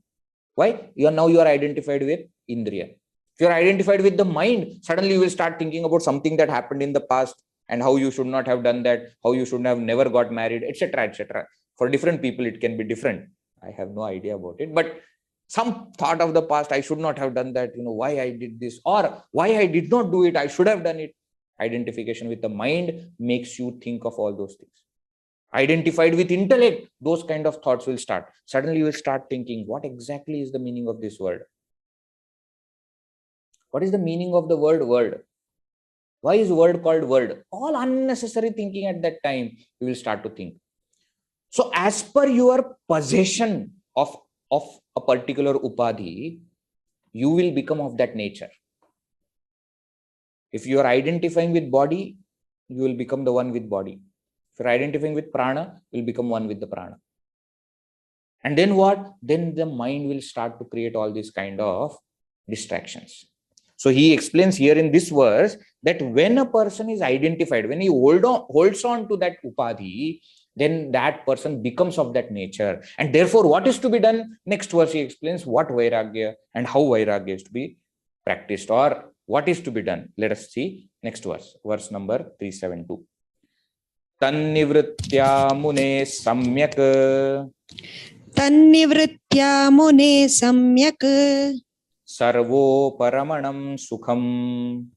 Why? Now you are identified with indriya. If you are identified with the mind, suddenly you will start thinking about something that happened in the past and how you should not have done that, how you should have never got married, etc., etc. For different people, it can be different. I have no idea about it, but some thought of the past, I should not have done that, why I did this, or why I did not do it, I should have done it. Identification with the mind makes you think of all those things. Identified with intellect, those kind of thoughts will start. Suddenly you will start thinking, what exactly is the meaning of this word? What is the meaning of the word? Why is word called word? All unnecessary thinking at that time, you will start to think. So as per your possession of a particular upadhi, you will become of that nature. If you are identifying with body, you will become the one with body. If you are identifying with prana, you will become one with the prana. And then what? Then the mind will start to create all these kind of distractions. So he explains here in this verse that when a person is identified, when he holds on to that upadhi, then that person becomes of that nature. And therefore, what is to be done? Next verse he explains what vairagya and how vairagya is to be practiced, or what is to be done. Let us see next verse, verse number 372. Tannivrittya mune samyak. Tannivrittya mune samyak. Sarvoparamanam sukham.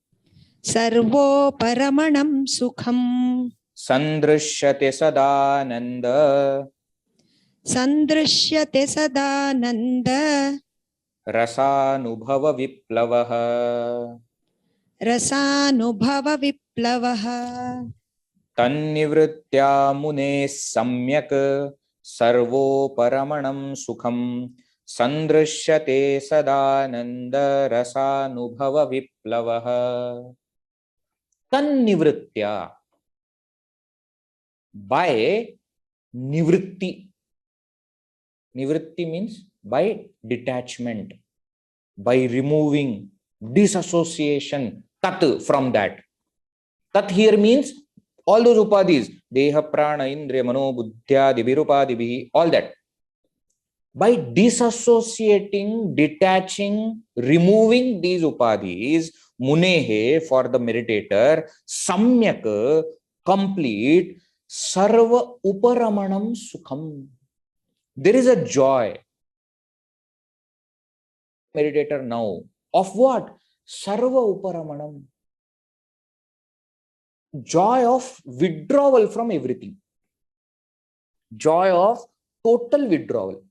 Sarvoparamanam sukham. Sandrishyate sadananda. Sandrishyate sadananda. Rasanubhava viplavaha. Rasanubhava viplavaha. Tannivrittya mune samyak. Sarvoparamanam sukham. Sandrishyate sadananda rasanubhava viplavaha. Tannivrittya. By nivritti. Nivritti means by detachment, by removing, disassociation, tat from that. Tat here means all those upadhis, deha, prana, indriya, mano, buddhyadi, virupadibhi, all that. By disassociating, detaching, removing these upadhis, muneḥ for the meditator, samyak, complete, sarva uparamanam sukham. There is a joy. Meditator now. Of what? Sarva uparamanam. Joy of withdrawal from everything. Joy of total withdrawal.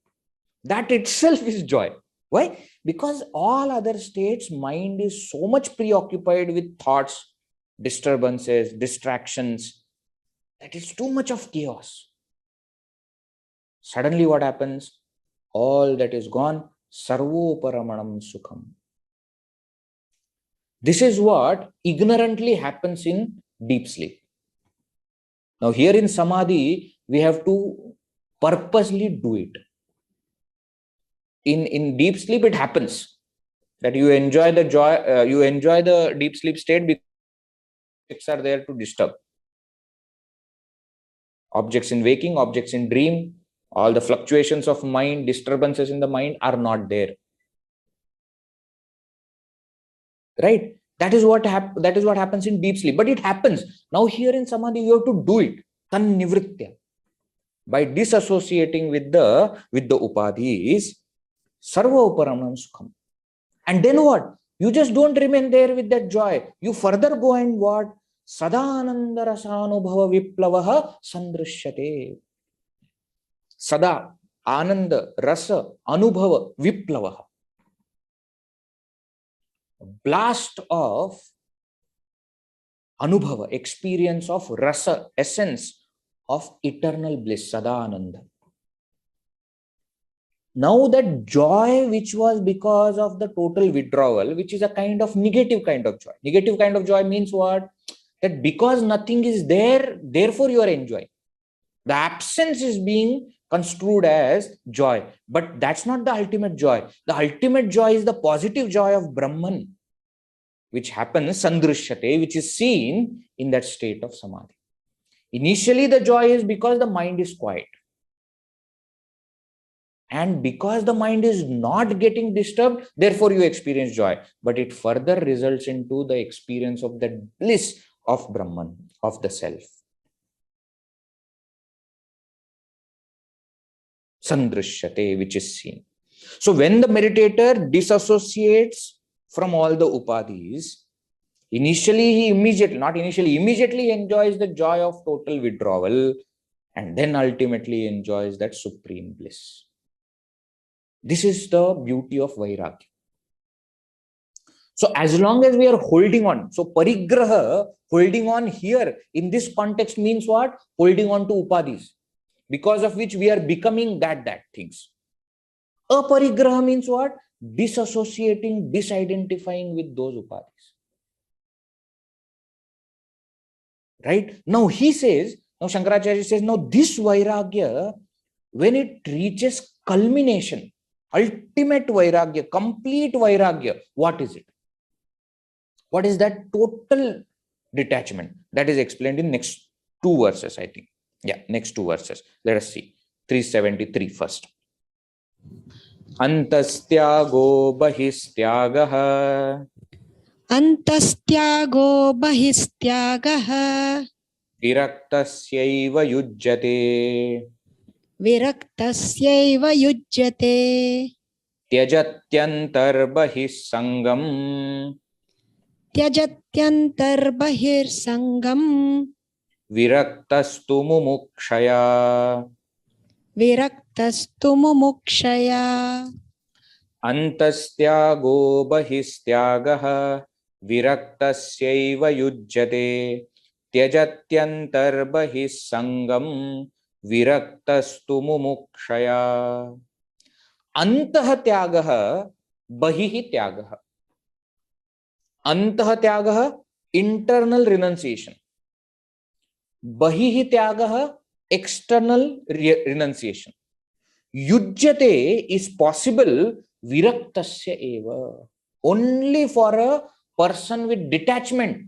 That itself is joy. Why? Because all other states, mind is so much preoccupied with thoughts, disturbances, distractions. That is too much of chaos. Suddenly what happens? All that is gone. Sarvoparamanam sukham. This is what ignorantly happens in deep sleep. Now here in samadhi, we have to purposely do it. In deep sleep, it happens that you enjoy the joy, you enjoy the deep sleep state because objects are there to disturb. Objects in waking, objects in dream, all the fluctuations of mind, disturbances in the mind are not there. Right? That is what happens in deep sleep. But it happens. Now here in samadhi, you have to do it. Tannivrittya. By disassociating with the upadhis, sarva uparamanam sukham. And then what? You just don't remain there with that joy. You further go and what? Sadanandarasānubhava viplavaha sandrishyate. Sada, ananda, rasa, anubhava, viplavaha. Blast of anubhava, experience of rasa, essence of eternal bliss, sadananda. Now that joy which was because of the total withdrawal, which is a kind of negative kind of joy. Negative kind of joy means what? That because nothing is there, therefore you are enjoying. The absence is being construed as joy, but that's not the ultimate joy. The ultimate joy is the positive joy of Brahman, which happens sandrishyate, which is seen in that state of samadhi. Initially, the joy is because the mind is quiet. And because the mind is not getting disturbed, therefore you experience joy. But it further results into the experience of the bliss of Brahman, of the self. Sandrishyate, which is seen. So when the meditator disassociates from all the upadhis, immediately he enjoys the joy of total withdrawal, and then ultimately enjoys that supreme bliss. This is the beauty of vairagya. So as long as we are holding on, so parigraha, holding on here in this context means what? Holding on to upadhis, because of which we are becoming that things. Aparigraha means what? Disassociating, disidentifying with those upadhis. Right? Now he says, now Shankaracharya says, now this vairagya, when it reaches culmination, ultimate vairagya, complete vairagya, what is it? What is that total detachment? That is explained in next two verses, I think. Yeah, next two verses. Let us see. 373 first. Antastyago bahistyagaha. Antastyago bahistyagaha. Viraktasyaiva yujyate. Viraktasyaiva yujyate. Tyajatyantar bahisangam. Tyajatyantar bahirsangam. Viraktastu mumukshaya. Viraktastu mumukshaya. Antastyago bahistyagaha. Viraktasyaiva yujyate. Tyajatyantar bahisangam. Viraktastu mumukshaya. Antah tyagaha, bahihi tyagaha. Antah tyagaha, internal renunciation. Bahihi tyagaha, external renunciation. Yujyate is possible viraktasya eva. Only for a person with detachment,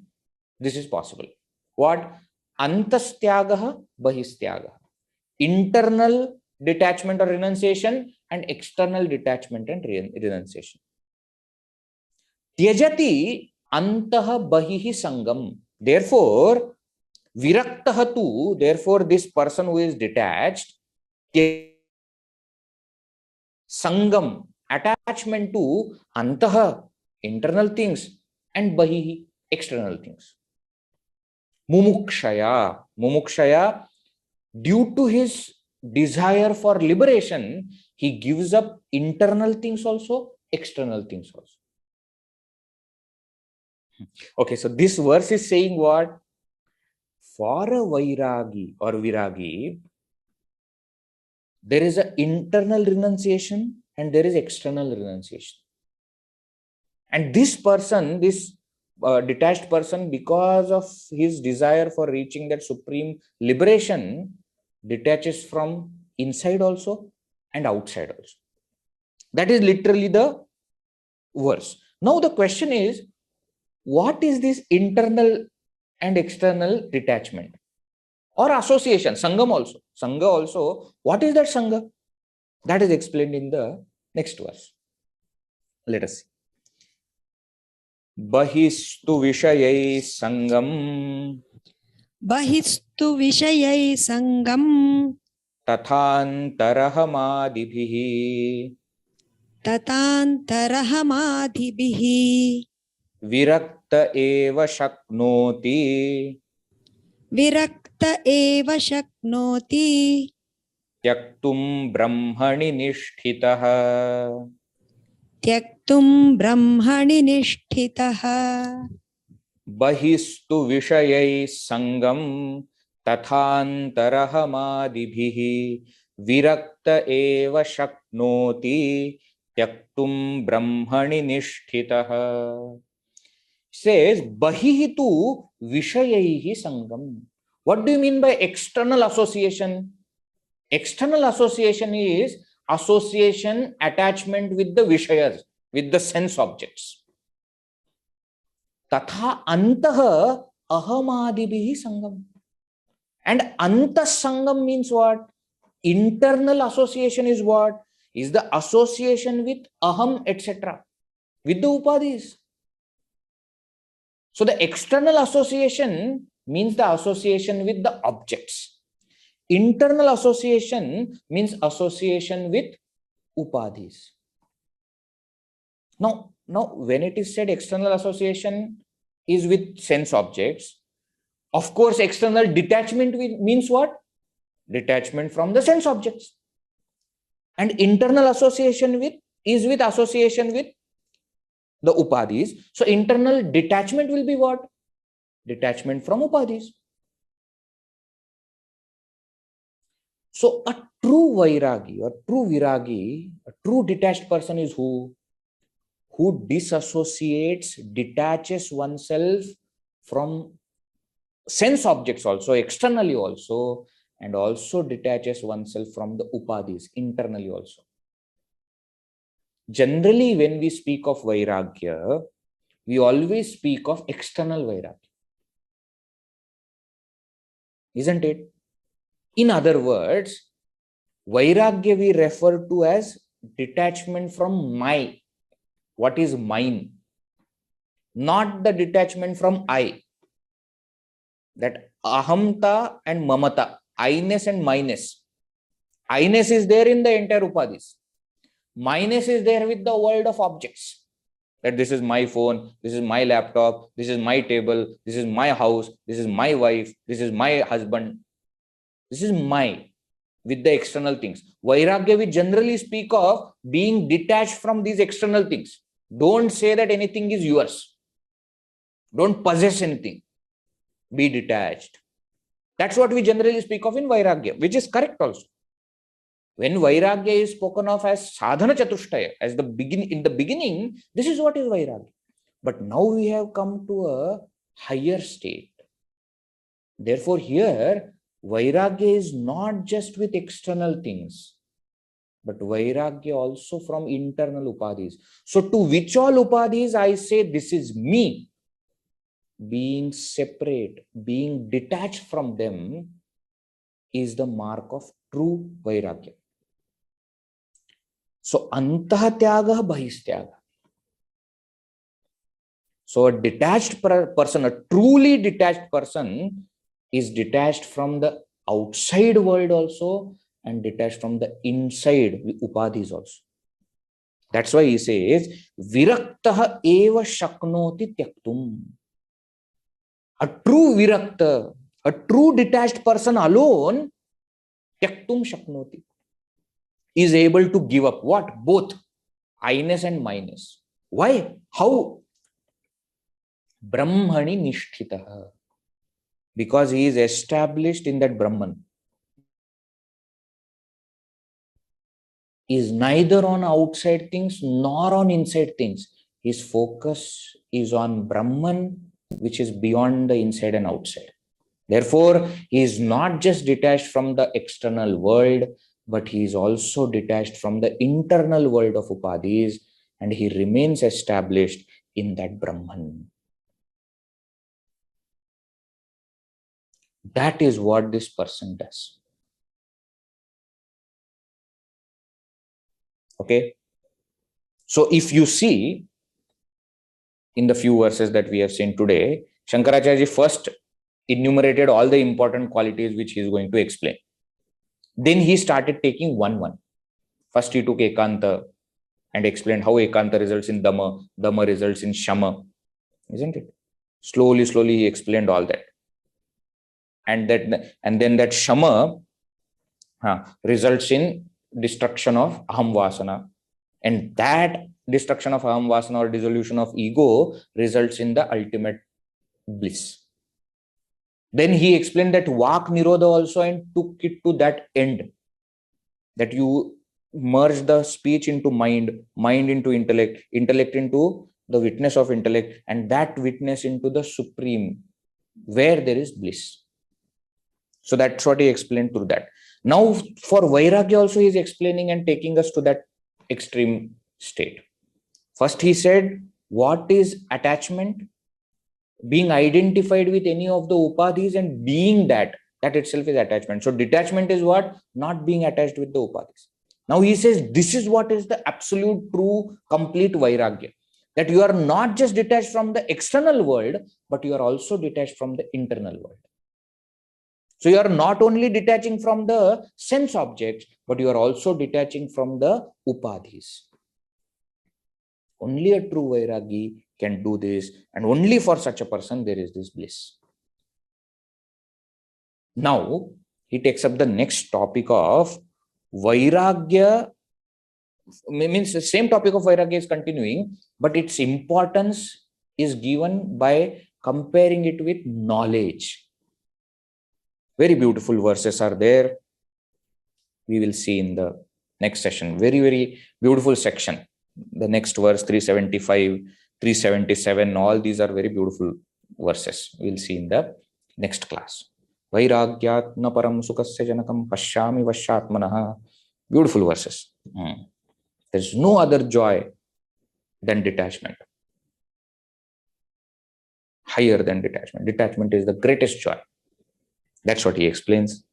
this is possible. What? Antastyagaha, bahistyagaha. Internal detachment or renunciation and external detachment and renunciation. Tyajati antaha bahihi sangam. Therefore, viraktaha tu, therefore this person who is detached, sangam, attachment to antaha, internal things, and bahihi, external things. Mumukshaya, mumukshaya, due to his desire for liberation, he gives up internal things also, external things also. Okay, so this verse is saying what? For a vairagi or viragi, there is an internal renunciation and there is external renunciation. And this person, this detached person, because of his desire for reaching that supreme liberation, detaches from inside also and outside also. That is literally the verse. Now the question is, what is this internal and external detachment or association? Sangam also. Sangha also. What is that sangha? That is explained in the next verse. Let us see. Bahistu vishayai sangam. Bahistu vishayai sangam. Tatantarahamadibhihi. Tatantarahamadibhihi. Virakta eva shaknoti. Virakta eva shaknoti. Tyaktum brahmani nishtitaha. Tyaktum brahmani nishtitaha. Bahistu vishayai sangam. Tatantarahamadibhihi. Virakta eva shaknoti. Tyaktum brahmani nishtitaha. Says bahihi tu vishayaihi sangam. What do you mean by external association? External association is association, attachment with the vishayas, with the sense objects. Tatha antaha ahamadibihi sangam. And anta sangam means what? Internal association is what? Is the association with aham, etc. with the upadhis. So the external association means the association with the objects. Internal association means association with upadhis. Now, when it is said external association is with sense objects, of course, external detachment means what? Detachment from the sense objects. And internal association is with association with the upadhis. So internal detachment will be what? Detachment from upadhis. So a true vairagi or true viragi, a true detached person is who? Who disassociates, detaches oneself from sense objects also, externally also, and also detaches oneself from the upadhis, internally also. Generally, when we speak of vairagya, we always speak of external vairagya. Isn't it? In other words, vairagya we refer to as detachment from my, what is mine, not the detachment from I. That ahamta and mamata, I-ness and minus. I-ness is there in the entire upadhis. Minus is there with the world of objects. That this is my phone, this is my laptop, this is my table, this is my house, this is my wife, this is my husband. This is my, with the external things. Vairagya we generally speak of being detached from these external things. Don't say that anything is yours. Don't possess anything. Be detached. That's what we generally speak of in vairagya, which is correct also. When vairagya is spoken of as sadhana chatushtaya, as the in the beginning, this is what is vairagya. But now we have come to a higher state. Therefore, here, vairagya is not just with external things, but vairagya also from internal upadhis. So to which all upadhis I say this is me, being separate, being detached from them is the mark of true vairagya. So antah tyaga bahistyaga. So a detached person, a truly detached person is detached from the outside world also and detached from the inside upadhis also. That's why he says, viraktah eva shaknoti tyaktum. A true virakta, a true detached person alone, tyaktum shaknoti, is able to give up what? Both I-ness and minus. Why? How? Brahmani nishtitaha. Because he is established in that Brahman. Is neither on outside things nor on inside things. His focus is on Brahman, which is beyond the inside and outside. Therefore, he is not just detached from the external world, but he is also detached from the internal world of upadhis, and he remains established in that Brahman. That is what this person does. Okay. So if you see in the few verses that we have seen today, Shankaracharya first enumerated all the important qualities which he is going to explain. Then he started taking one. First he took ekanta and explained how ekanta results in dhamma, dhamma results in shama, isn't it? Slowly he explained all that. And then that shama results in destruction of ahaṃvāsanā. And that destruction of ahaṃvāsanā or dissolution of ego results in the ultimate bliss. Then he explained that vācaṃ also and took it to that end. That you merge the speech into mind, mind into intellect, intellect into the witness of intellect, and that witness into the supreme, where there is bliss. So that's what he explained through that. Now for Vairagya also he is explaining and taking us to that extreme state. First he said, what is attachment? Being identified with any of the upadhis and being that itself is attachment. So detachment is what? Not being attached with the upadhis. Now he says, this is what is the absolute, true, complete Vairagya. That you are not just detached from the external world, but you are also detached from the internal world. So you are not only detaching from the sense objects, but you are also detaching from the upadhis. Only a true Vairagi can do this, and only for such a person there is this bliss. Now he takes up the next topic of Vairagya. Means the same topic of Vairagya is continuing, but its importance is given by comparing it with knowledge. Very beautiful verses are there. We will see in the next session. Very, very beautiful section. The next verse, 375, 377, all these are very beautiful verses. We'll see in the next class. Vairagyatna param sukasya janakam pashyami vashyatmanah. Beautiful verses. There's no other joy than detachment. Higher than detachment. Detachment is the greatest joy. That's what he explains.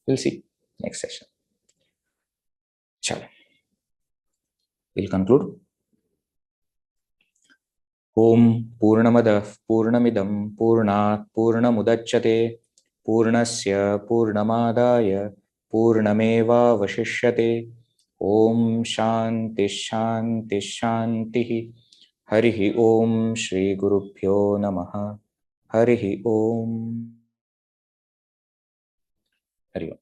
We'll see next session. Chalo. We'll conclude. Om Purnamadah Purnamidam Purnat Purnamudachyate Purnasya Purnamadaya Purnameva Vashishyate. Om Shanti Shanti Shanti. Harihi Om Shri Gurubhyo Namaha. Harihi Om. Harihi Om.